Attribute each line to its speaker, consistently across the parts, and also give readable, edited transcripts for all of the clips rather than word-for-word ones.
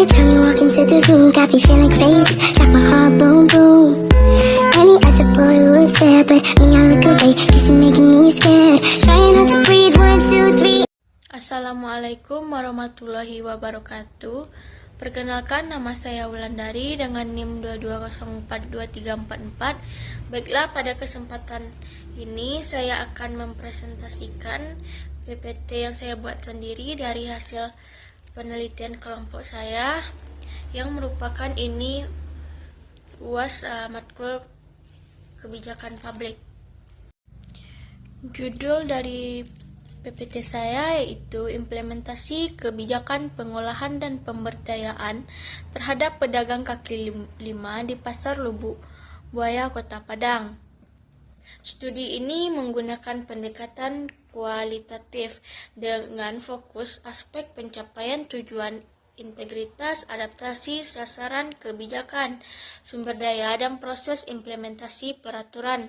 Speaker 1: time you walk into the room, got me feeling crazy, like my heart boom boom. Any other boy would stare, but me I look away, cause you're making me scared. Trying not to breathe, 1, 2, 3.
Speaker 2: Assalamualaikum warahmatullahi wabarakatuh. Perkenalkan, nama saya Wulandari dengan NIM 22042344. Baiklah, pada kesempatan ini saya akan mempresentasikan PPT yang saya buat sendiri dari hasil penelitian kelompok saya yang merupakan ini UAS matkul kebijakan publik. Judul dari PPT saya yaitu implementasi kebijakan pengolahan dan pemberdayaan terhadap pedagang kaki lima di Pasar Lubuk Buaya, Kota Padang. Studi ini menggunakan pendekatan kualitatif dengan fokus aspek pencapaian tujuan, integritas, adaptasi, sasaran kebijakan, sumber daya, dan proses implementasi peraturan.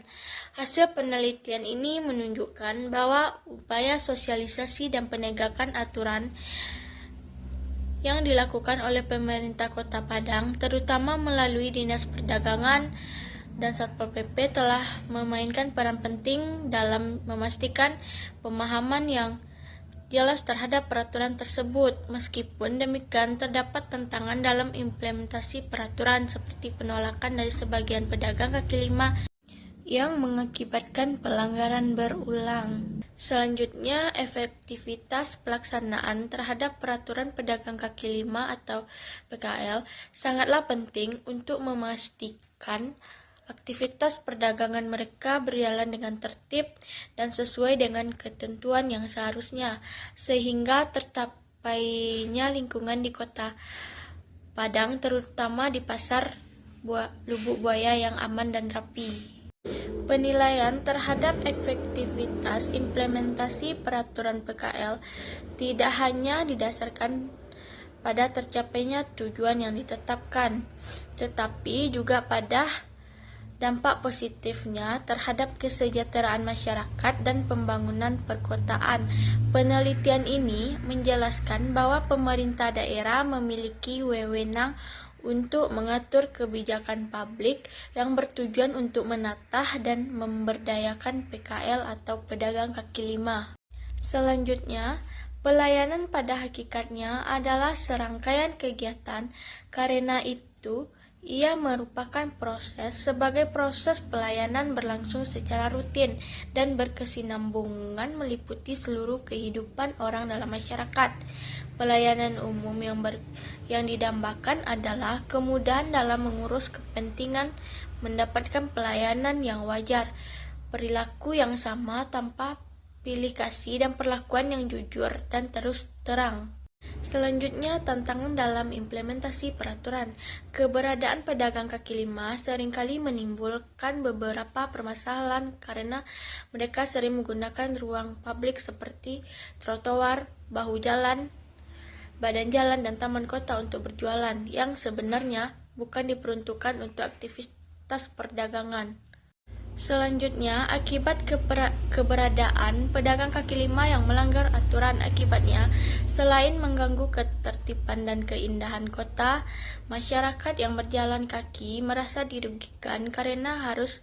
Speaker 2: Hasil penelitian ini menunjukkan bahwa upaya sosialisasi dan penegakan aturan yang dilakukan oleh pemerintah Kota Padang, terutama melalui Dinas Perdagangan dan Satpol PP, telah memainkan peran penting dalam memastikan pemahaman yang jelas terhadap peraturan tersebut. Meskipun demikian, terdapat tantangan dalam implementasi peraturan seperti penolakan dari sebagian pedagang kaki lima yang mengakibatkan pelanggaran berulang. Selanjutnya, efektivitas pelaksanaan terhadap peraturan pedagang kaki lima atau PKL sangatlah penting untuk memastikan aktivitas perdagangan mereka berjalan dengan tertib dan sesuai dengan ketentuan yang seharusnya, sehingga tercapainya lingkungan di Kota Padang, terutama di Pasar Lubuk Buaya yang aman dan rapi. Penilaian terhadap efektivitas implementasi peraturan PKL tidak hanya didasarkan pada tercapainya tujuan yang ditetapkan, tetapi juga pada dampak positifnya terhadap kesejahteraan masyarakat dan pembangunan perkotaan. Penelitian ini menjelaskan bahwa pemerintah daerah memiliki wewenang untuk mengatur kebijakan publik yang bertujuan untuk menata dan memberdayakan PKL atau pedagang kaki lima. Selanjutnya, pelayanan pada hakikatnya adalah serangkaian kegiatan. Karena itu, ia merupakan proses. Sebagai proses, pelayanan berlangsung secara rutin dan berkesinambungan meliputi seluruh kehidupan orang dalam masyarakat. Pelayanan umum yang didambakan adalah kemudahan dalam mengurus kepentingan, mendapatkan pelayanan yang wajar, perilaku yang sama tanpa pilih kasih, dan perlakuan yang jujur dan terus terang. Selanjutnya, tantangan dalam implementasi peraturan. Keberadaan pedagang kaki lima seringkali menimbulkan beberapa permasalahan karena mereka sering menggunakan ruang publik seperti trotoar, bahu jalan, badan jalan, dan taman kota untuk berjualan, yang sebenarnya bukan diperuntukkan untuk aktivitas perdagangan. Selanjutnya, akibat keberadaan pedagang kaki lima yang melanggar aturan, akibatnya selain mengganggu ketertiban dan keindahan kota, masyarakat yang berjalan kaki merasa dirugikan karena harus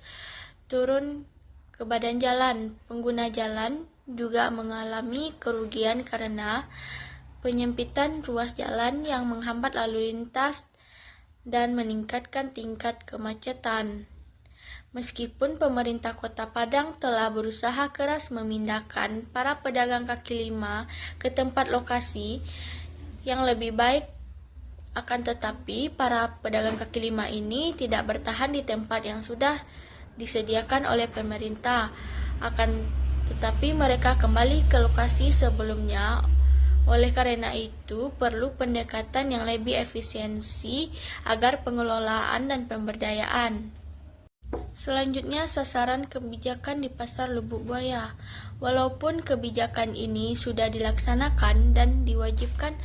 Speaker 2: turun ke badan jalan. Pengguna jalan juga mengalami kerugian karena penyempitan ruas jalan yang menghambat lalu lintas dan meningkatkan tingkat kemacetan. Meskipun pemerintah Kota Padang telah berusaha keras memindahkan para pedagang kaki lima ke tempat lokasi yang lebih baik, akan tetapi para pedagang kaki lima ini tidak bertahan di tempat yang sudah disediakan oleh pemerintah. Akan tetapi mereka kembali ke lokasi sebelumnya. Oleh karena itu, perlu pendekatan yang lebih efisiensi agar pengelolaan dan pemberdayaan. Selanjutnya, sasaran kebijakan di Pasar Lubuk Buaya. Walaupun kebijakan ini sudah dilaksanakan dan diwajibkan,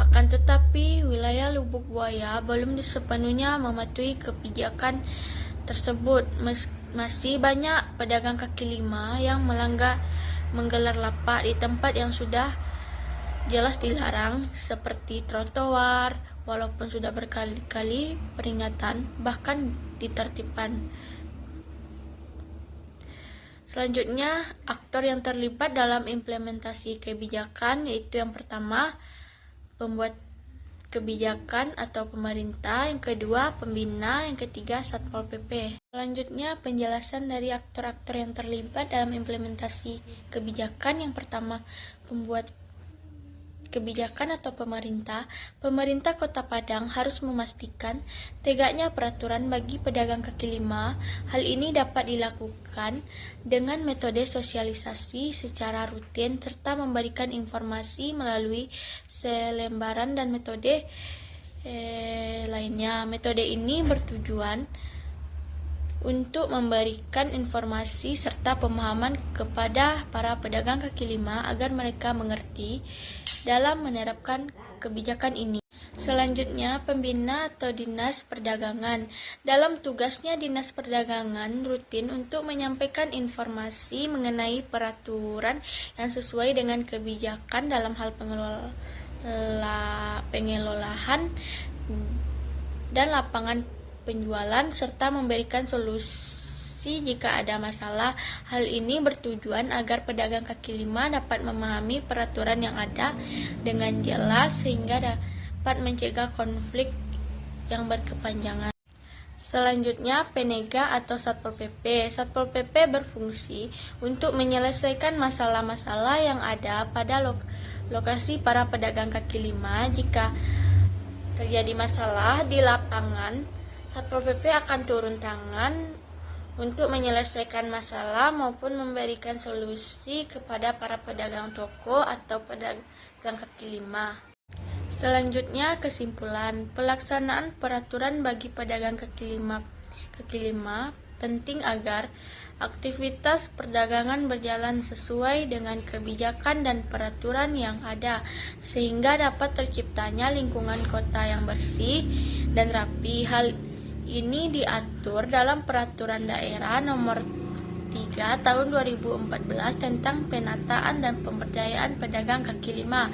Speaker 2: akan tetapi wilayah Lubuk Buaya belum sepenuhnya mematuhi kebijakan tersebut. Masih banyak pedagang kaki lima yang menggelar lapak di tempat yang sudah jelas dilarang, seperti trotoar, walaupun sudah berkali-kali peringatan, bahkan ditertibkan. Selanjutnya, aktor yang terlibat dalam implementasi kebijakan yaitu yang pertama, pembuat kebijakan atau pemerintah, yang kedua pembina, yang ketiga Satpol PP. Selanjutnya penjelasan dari aktor-aktor yang terlibat dalam implementasi kebijakan. Yang pertama, pembuat kebijakan atau pemerintah. Pemerintah Kota Padang harus memastikan tegaknya peraturan bagi pedagang kaki lima. Hal ini dapat dilakukan dengan metode sosialisasi secara rutin serta memberikan informasi melalui selembaran dan metode lainnya. Metode ini bertujuan untuk memberikan informasi serta pemahaman kepada para pedagang kaki lima agar mereka mengerti dalam menerapkan kebijakan ini. Selanjutnya, pembina atau Dinas Perdagangan. Dalam tugasnya, Dinas Perdagangan rutin untuk menyampaikan informasi mengenai peraturan yang sesuai dengan kebijakan dalam hal pengelolaan dan lapangan penjualan serta memberikan solusi jika ada masalah. Hal ini bertujuan agar pedagang kaki lima dapat memahami peraturan yang ada dengan jelas sehingga dapat mencegah konflik yang berkepanjangan. Selanjutnya, Penega atau Satpol PP. Satpol PP berfungsi untuk menyelesaikan masalah-masalah yang ada pada lokasi para pedagang kaki lima. Jika terjadi masalah di lapangan, Satpol PP akan turun tangan untuk menyelesaikan masalah maupun memberikan solusi kepada para pedagang toko atau pedagang kaki lima. Selanjutnya, kesimpulan. Pelaksanaan peraturan bagi pedagang kaki lima penting agar aktivitas perdagangan berjalan sesuai dengan kebijakan dan peraturan yang ada, sehingga dapat terciptanya lingkungan kota yang bersih dan rapi. Hal ini diatur dalam Peraturan Daerah Nomor 3 Tahun 2014 tentang penataan dan pemberdayaan pedagang kaki lima.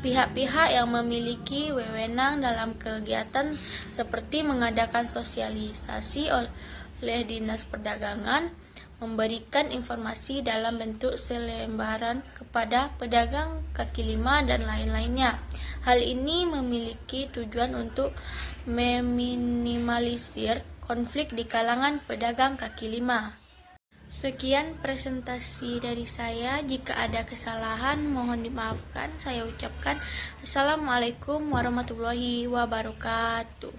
Speaker 2: Pihak-pihak yang memiliki wewenang dalam kegiatan seperti mengadakan sosialisasi oleh Dinas Perdagangan, memberikan informasi dalam bentuk selembaran kepada pedagang kaki lima dan lain-lainnya. Hal ini memiliki tujuan untuk meminimalisir konflik di kalangan pedagang kaki lima. Sekian presentasi dari saya. Jika ada kesalahan mohon dimaafkan. Saya ucapkan Assalamualaikum warahmatullahi wabarakatuh.